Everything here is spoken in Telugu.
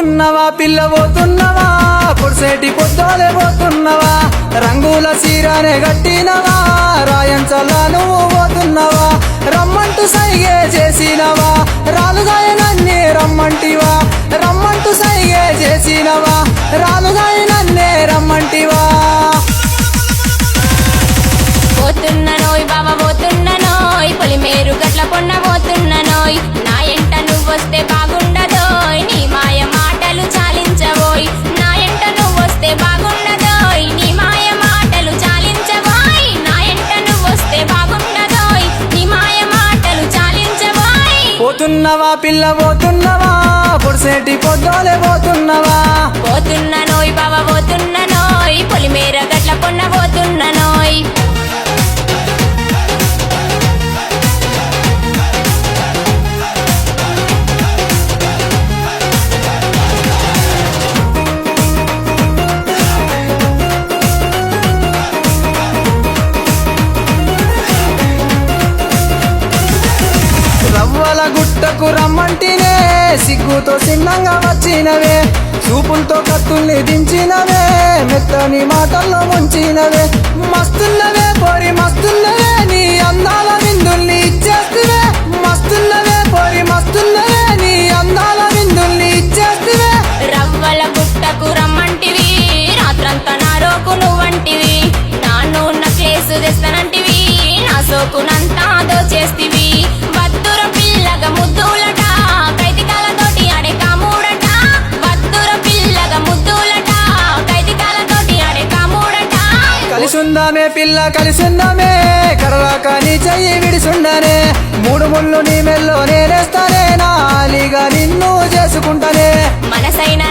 పోతున్నవా పిల్ల పోతున్నవా పొడిసేటి పొద్దోలే పోతున్నవా రంగుల సీరానే గట్టినవా రాయంచలా నువ్వు పోతున్నవా రమ్మంటూ సైగే చేసినవా రాలుగాయ నన్నే రమ్మంటివా రమ్మంటూ సైగే చేసినవా రాలుగాయ నన్నే రమ్మంటివా పోతున్ననోయ్ బావ పోతున్ననోయ్ పొలిమేరు గట్ల పొన్న పోతున్ననోయ్ నా ఎంట నువ్వొస్తే బాగుండదోయ్ నీ మాయ మాటలు చాలించబోయ్ నా ఎంట నువ్వొస్తే బాగుండదోయ్ నీ మాయ మాటలు చాలించబోయ్ నా ఎంట నువ్వొస్తే బాగుండదోయ్ నీ మాయ మాటలు చాలించబోయ్ పోతున్నవా పిల్ల పోతున్నవా పొడిసేటి పొద్దోలే పోతున్నవా పోతున్ననోయ్ బావ పోతున్ననోయ్ పొలిమేర గట్ల పొన్న పోతున్ననోయ్ రవ్వల గుట్టకు రమ్మంటినే సిగ్గుతో సిన్నంగా వచ్చినవే చూపులతో కత్తుల్ని దించినవే మెత్తని మాటల్లో ముంచినవే మస్తున్నవే పోరి మస్తున్నవే నీ అందాల విందుల్ని ఇచ్చేస్తువే మస్తున్నవే పోరి మస్తున్నవే నీ అందాల విందుల్ని ఇచ్చేస్తువే రవ్వల గుట్టకు రమ్మంటివి రాత్రంతా నా రోకు నువ్వంటివి నాన్ను కేసు తెస్తానంటివి నా సోకునంతా దోచేస్తివి వద్దుర పిల్లగా ముద్దులట కైతికాలతోటి ఆడే కాముడట వద్దుర పిల్లగా ముద్దులట కైతికాలతోటి ఆడే కాముడట కలిసుందామే పిల్ల కలిసుందామే కడలాక నీ చెయ్యి విడిసుండనే మూడు ముళ్ళు నీ మెల్లో నేనేస్తానే నాలిగా నిన్ను చేసుకుంటానే మనసైన